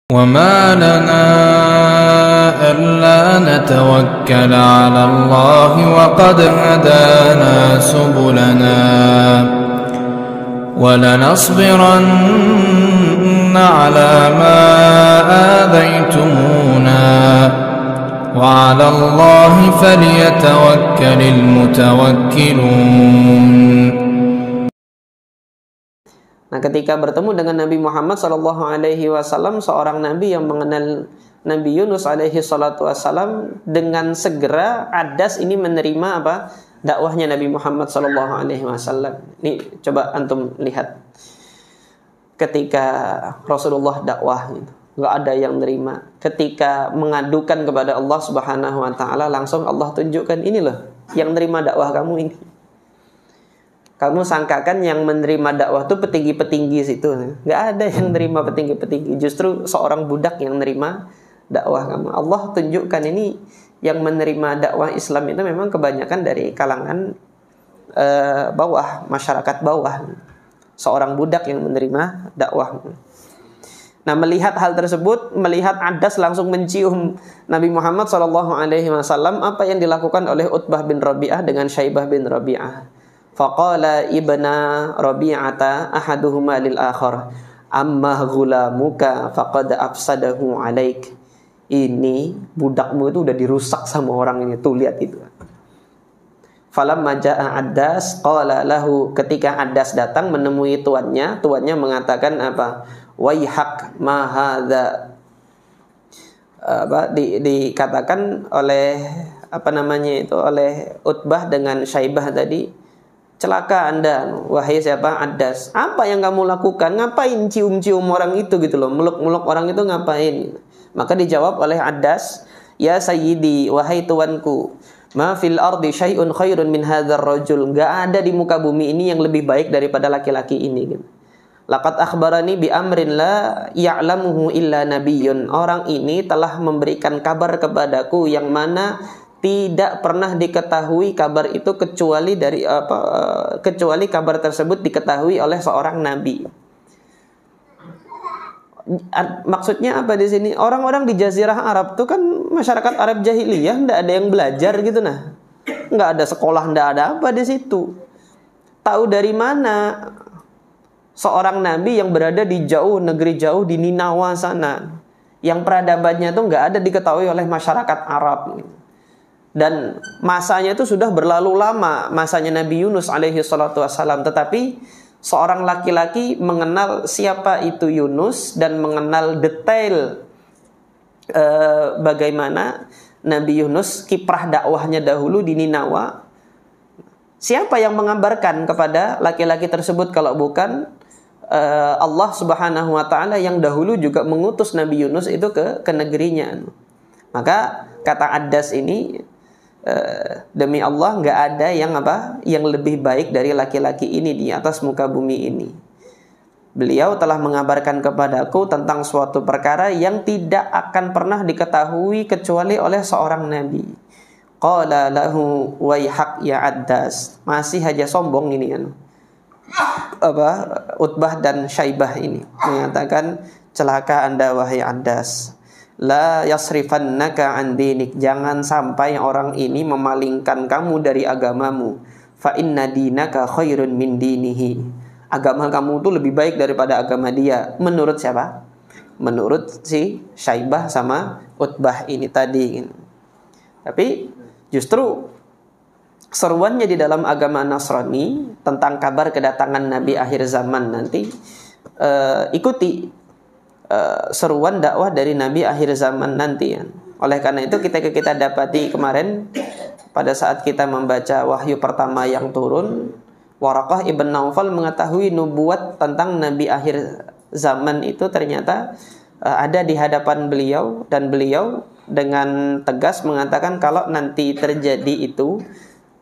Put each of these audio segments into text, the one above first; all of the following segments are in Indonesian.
وما لنا ألا نتوكل على الله وقد هدانا سبلنا ولنصبرن على ما آذيتمونا وعلى الله فليتوكل المتوكلون. Nah, ketika bertemu dengan Nabi Muhammad SAW, seorang Nabi yang mengenal Nabi Yunus SAW, dengan segera Adas ini menerima apa? Dakwahnya Nabi Muhammad SAW. Ini coba antum lihat. Ketika Rasulullah dakwah, nggak ada yang nerima. Ketika mengadukan kepada Allah Subhanahu Wa Taala, langsung Allah tunjukkan, ini loh yang nerima dakwah kamu ini. Kamu sangkakan yang menerima dakwah itu petinggi-petinggi situ. Nggak ada yang menerima petinggi-petinggi. Justru seorang budak yang menerima dakwah kamu. Allah tunjukkan ini yang menerima dakwah Islam itu memang kebanyakan dari kalangan bawah, masyarakat bawah. Seorang budak yang menerima dakwah. Nah, melihat hal tersebut, melihat Adas langsung mencium Nabi Muhammad SAW, apa yang dilakukan oleh Utbah bin Rabi'ah dengan Syaibah bin Rabi'ah. Faqala ibna Rabi'ata ahaduhuma lil akhar amma ghulamuka faqad afsadahu alaik. Ini budakmu itu udah dirusak sama orang ini, tuh lihat itu. Falamma jaa Adas qala lahu, ketika Adas datang menemui tuannya mengatakan apa? Waihak ma hadza. Dikatakan oleh oleh Utbah dengan Syaibah tadi, celaka Anda, wahai siapa? Adas. Apa yang kamu lakukan? Ngapain cium-cium orang itu gitu loh? Meluk-meluk orang itu ngapain? Maka dijawab oleh Adas, ya sayyidi, wahai tuanku, ma fil ardi syai'un khairun min hadzal rajul. Enggak ada di muka bumi ini yang lebih baik daripada laki-laki ini gitu. Laqad akhbarani bi amrin la ya'lamuhu illa nabiyyun. Orang ini telah memberikan kabar kepadaku yang mana tidak pernah diketahui kabar itu kecuali kecuali kabar tersebut diketahui oleh seorang nabi. Maksudnya apa di sini? Orang-orang di Jazirah Arab itu kan masyarakat Arab jahiliyah, enggak ada yang belajar gitu nah. Enggak ada sekolah, enggak ada apa di situ. Tahu dari mana seorang nabi yang berada di negeri jauh di Ninawa sana, yang peradabannya itu enggak ada diketahui oleh masyarakat Arab. Dan masanya itu sudah berlalu lama, masanya Nabi Yunus alaihi salatu wassalam. Tetapi seorang laki-laki mengenal siapa itu Yunus dan mengenal detail bagaimana Nabi Yunus kiprah dakwahnya dahulu di Ninawa. Siapa yang mengabarkan kepada laki-laki tersebut kalau bukan Allah Subhanahu Wa Taala yang dahulu juga mengutus Nabi Yunus itu ke negerinya. Maka kata Adas ini, demi Allah nggak ada yang lebih baik dari laki-laki ini di atas muka bumi ini. Beliau telah mengabarkan kepadaku tentang suatu perkara yang tidak akan pernah diketahui kecuali oleh seorang nabi. Qala lahu waihak ya Adas. Masih aja sombong ini kan. Utbah dan Syaibah ini mengatakan, celaka Anda wahai Adas. La yasrifannaka an dinik, jangan sampai orang ini memalingkan kamu dari agamamu. Fa inna dinaka khairun min dinihi. Agama kamu itu lebih baik daripada agama dia. Menurut siapa? Menurut si Syaibah sama Utbah ini tadi. Tapi justru seruannya di dalam agama Nasrani tentang kabar kedatangan Nabi akhir zaman nanti, ikuti seruan dakwah dari Nabi akhir zaman nanti ya. Oleh karena itu kita dapati kemarin pada saat kita membaca wahyu pertama yang turun, Waraqah ibn Naufal mengetahui nubuat tentang Nabi akhir zaman itu ternyata ada di hadapan beliau, dan beliau dengan tegas mengatakan, kalau nanti terjadi itu,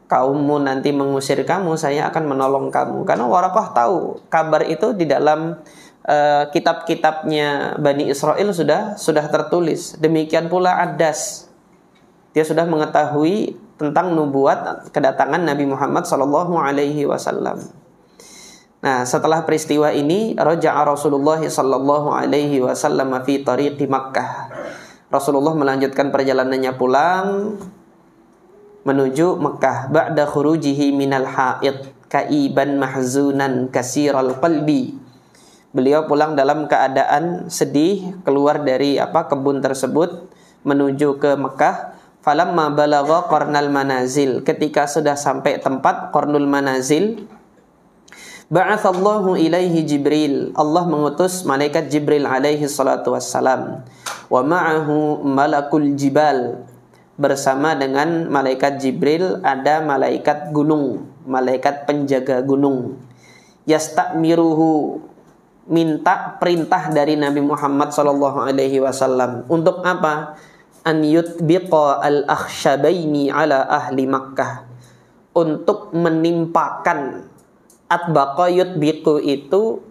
kaummu nanti mengusir kamu, saya akan menolong kamu. Karena Waraqah tahu kabar itu di dalam kitab-kitabnya Bani Israel sudah tertulis. Demikian pula Adas, dia sudah mengetahui tentang nubuat kedatangan Nabi Muhammad SAW. Nah, setelah peristiwa ini, raja'a Rasulullah sallallahu alaihi wasallam fi tariqi Makkah. Rasulullah melanjutkan perjalanannya pulang menuju Mekah ba'da khurujihi minal haid kaiban mahzunan kasiral qalbi. Beliau pulang dalam keadaan sedih, keluar dari kebun tersebut menuju ke Mekah. Falamma balagha qarnal manazil, ketika sudah sampai tempat qarnul manazil, ba'atsallahu ilaihi Jibril, Allah mengutus malaikat Jibril alaihi salatu wassalam, wa ma'ahu malakul jibal, bersama dengan malaikat Jibril ada malaikat gunung, malaikat penjaga gunung. Yastamiruhu, minta perintah dari Nabi Muhammad sallallahu alaihi wasallam untuk apa? An yutbiqa al-akhshabaini ala ahli Makkah, untuk menimpakan. Atbaqa yutbiqu itu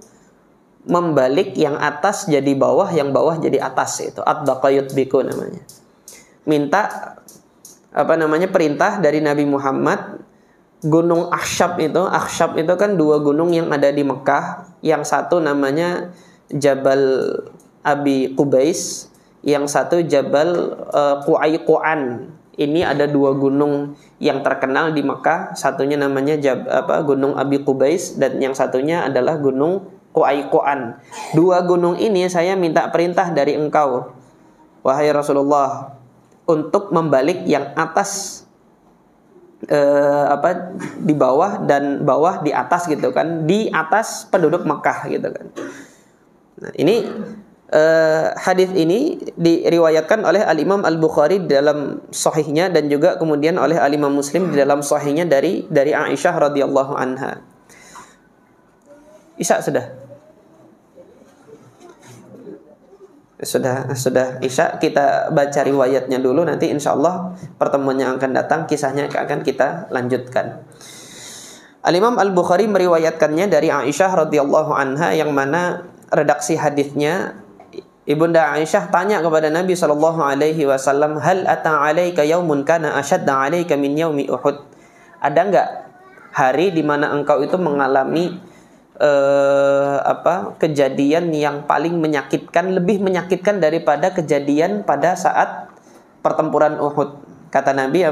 membalik yang atas jadi bawah, yang bawah jadi atas, itu atbaqa yutbiqu namanya. Minta perintah dari Nabi Muhammad. Gunung Akhshab itu kan dua gunung yang ada di Mekah. Yang satu namanya Jabal Abi Qubais, yang satu Jabal Qu'aiqu'an. Ini ada dua gunung yang terkenal di Mekah. Satunya namanya Gunung Abi Qubais, dan yang satunya adalah Gunung Qu'aiqu'an. Dua gunung ini saya minta perintah dari engkau, wahai Rasulullah, untuk membalik yang atas di bawah, dan bawah di atas gitu kan, di atas penduduk Mekah gitu kan. Nah, ini hadis ini diriwayatkan oleh Al-Imam Al-Bukhari dalam sahihnya, dan juga kemudian oleh Al-Imam Muslim di dalam sahihnya dari Aisyah radhiyallahu anha. Sudah Isya, kita baca riwayatnya dulu, nanti insyaallah pertemuan yang akan datang kisahnya akan kita lanjutkan. Al-Imam Al-Bukhari meriwayatkannya dari Aisyah radhiyallahu anha, yang mana redaksi hadisnya, Ibunda Aisyah tanya kepada Nabi sallallahu alaihi wasallam, "Hal ata 'alaika yaumun kana ashadda 'alaika min yaumi Uhud?" Ada enggak hari di mana engkau itu mengalami kejadian yang paling menyakitkan, lebih menyakitkan daripada kejadian pada saat pertempuran Uhud? Kata Nabi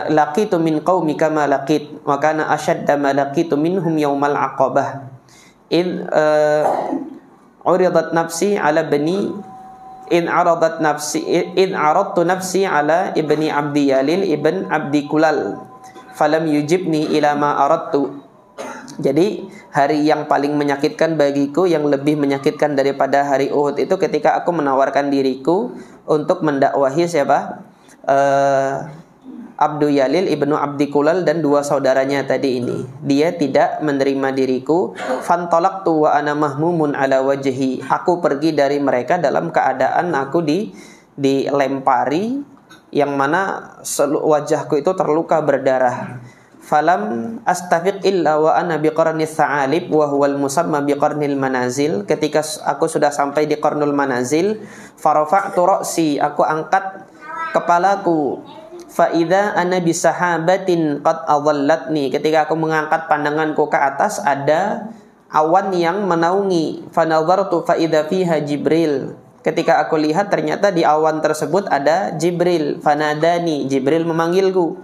laqitu min qaumika ma laqit wa kana ashadda ma laqitu minhum yaumal aqabah in uridat nafsi ala bani in aradtu nafsi ala ibni abdi yalil ibn abdi kulal falam yujibni ila ma aradtu. Jadi hari yang paling menyakitkan bagiku, yang lebih menyakitkan daripada hari Uhud itu ketika aku menawarkan diriku untuk mendakwahi siapa? Abdu Yalil ibnu Abdi Kulal dan dua saudaranya tadi ini. Dia tidak menerima diriku. Fantalaqtu wa ana mahmumun ala wajhi. Aku pergi dari mereka dalam keadaan aku dilempari, yang mana wajahku itu terluka berdarah. Falam astafiq illa wa ana biqarnis sa'alib wa huwal musamma biqarnil manazil. Ketika aku sudah sampai di qarnul manazil, farafa'tu ra'si, aku angkat kepalaku. Fa idza ana bisahabatin qad adallatni, ketika aku mengangkat pandanganku ke atas ada awan yang menaungi. Fa nadhartu fa idza fiha Jibril, ketika aku lihat ternyata di awan tersebut ada Jibril. Fanadani, Jibril memanggilku.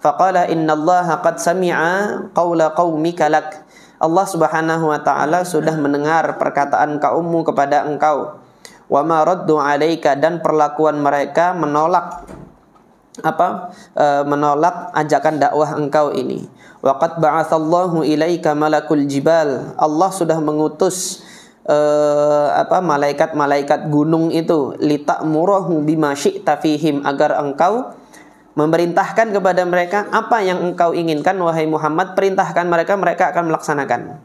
Faqala innallaha qad sami'a qawla qaumika lak, Allah subhanahu wa ta'ala sudah mendengar perkataan kaummu kepada engkau. Wa ma raddu alaika, dan perlakuan mereka menolak menolak ajakan dakwah engkau ini. Wa qad ba'atsallahu ilaika malakul jibal, Allah sudah mengutus malaikat-malaikat gunung itu, lita'murahu bima syi'ta fihim, agar engkau memerintahkan kepada mereka apa yang engkau inginkan wahai Muhammad, perintahkan mereka, mereka akan melaksanakan.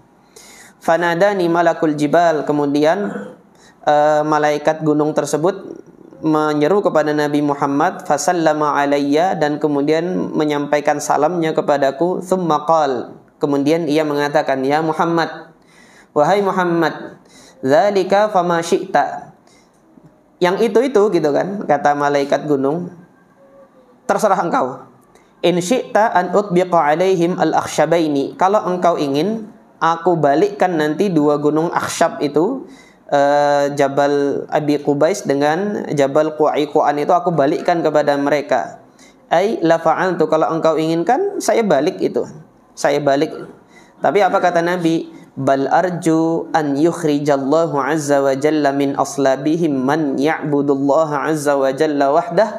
Fanadani malakul jibal, kemudian malaikat gunung tersebut menyeru kepada Nabi Muhammad, fasallama alayya, dan kemudian menyampaikan salamnya kepadaku. Tsumma qal, kemudian ia mengatakan, ya Muhammad, wahai Muhammad, dzalika fama syi'ta, yang itu gitu kan, kata malaikat gunung, terserah engkau. In syi'ta an utbiqa alaihim al-akhsyabaini. Kalau engkau ingin, aku balikkan nanti dua gunung Akhsyab itu, Jabal Abi Qubais dengan Jabal Qu'aiqu'an itu aku balikkan kepada mereka. Ai la fa'altu, kalau engkau inginkan saya balik itu. Saya balik. Tapi apa kata Nabi? Bal arju an yukhrijallahu azza wa jalla min aslabihim man ya'budullaha azza wa jalla wahdah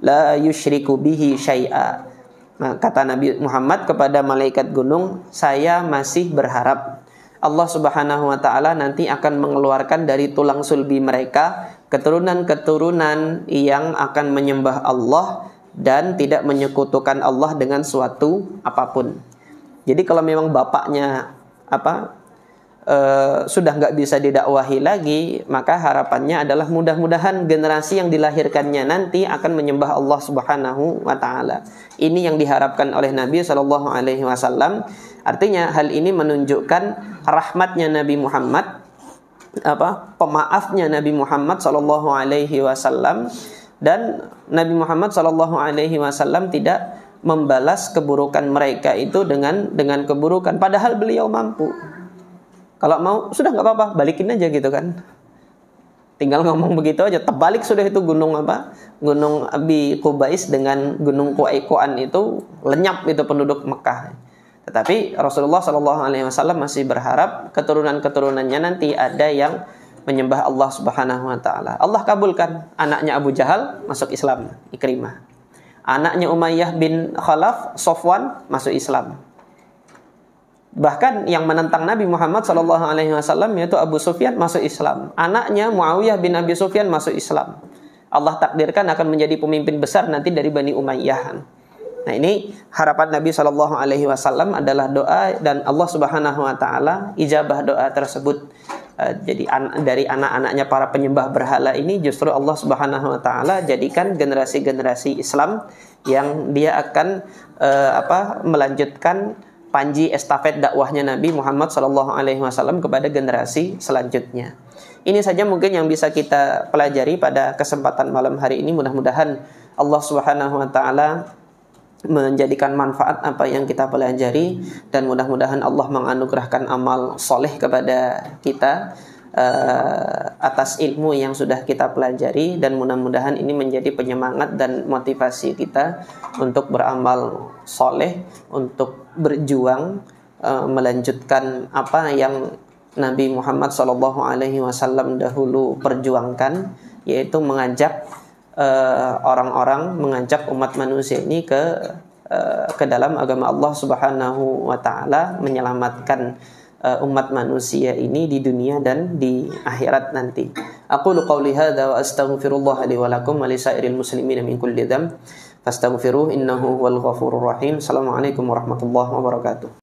la yusyriku bihi syai'a. Nah, kata Nabi Muhammad kepada malaikat gunung, saya masih berharap Allah Subhanahu wa taala nanti akan mengeluarkan dari tulang sulbi mereka keturunan-keturunan yang akan menyembah Allah dan tidak menyekutukan Allah dengan suatu apapun. Jadi kalau memang bapaknya sudah nggak bisa didakwahi lagi, maka harapannya adalah mudah-mudahan generasi yang dilahirkannya nanti akan menyembah Allah Subhanahu wa taala. Ini yang diharapkan oleh Nabi sallallahu alaihi wasallam. Artinya hal ini menunjukkan rahmatnya Nabi Muhammad, pemaafnya Nabi Muhammad sallallahu alaihi wasallam, dan Nabi Muhammad sallallahu alaihi wasallam tidak membalas keburukan mereka itu dengan keburukan, padahal beliau mampu. Kalau mau, sudah nggak apa-apa, balikin aja gitu kan. Tinggal ngomong begitu aja, terbalik sudah itu gunung Gunung Abi Qubais dengan Gunung Qu'aiqu'an itu lenyap itu penduduk Mekah. Tetapi Rasulullah SAW masih berharap keturunan-keturunannya nanti ada yang menyembah Allah Subhanahu wa taala. Allah kabulkan, anaknya Abu Jahal masuk Islam, Ikrimah. Anaknya Umayyah bin Khalaf, Sofwan masuk Islam. Bahkan yang menentang Nabi Muhammad SAW yaitu Abu Sufyan masuk Islam. Anaknya Muawiyah bin Abi Sufyan masuk Islam. Allah takdirkan akan menjadi pemimpin besar nanti dari Bani Umayyah. Nah, ini harapan Nabi SAW adalah doa, dan Allah Subhanahu wa taala ijabah doa tersebut. Jadi dari anak-anaknya para penyembah berhala ini justru Allah Subhanahu wa taala jadikan generasi-generasi Islam yang dia akan melanjutkan panji estafet dakwahnya Nabi Muhammad SAW kepada generasi selanjutnya. Ini saja mungkin yang bisa kita pelajari pada kesempatan malam hari ini. Mudah-mudahan Allah Subhanahu wa taala menjadikan manfaat apa yang kita pelajari, dan mudah-mudahan Allah menganugerahkan amal soleh kepada kita atas ilmu yang sudah kita pelajari, dan mudah-mudahan ini menjadi penyemangat dan motivasi kita untuk beramal soleh, untuk berjuang melanjutkan apa yang Nabi Muhammad SAW dahulu perjuangkan, yaitu mengajak orang-orang, mengajak umat manusia ini ke dalam agama Allah Subhanahu wa taala, menyelamatkan umat manusia ini di dunia dan di akhirat nanti. Aqulu qouli hadza wa astaghfirullah li wa lakum wa li sairil muslimin min kulli dzamb fastaghfiruhu innahu huwal ghafurur rahim. Assalamualaikum warahmatullahi wabarakatuh.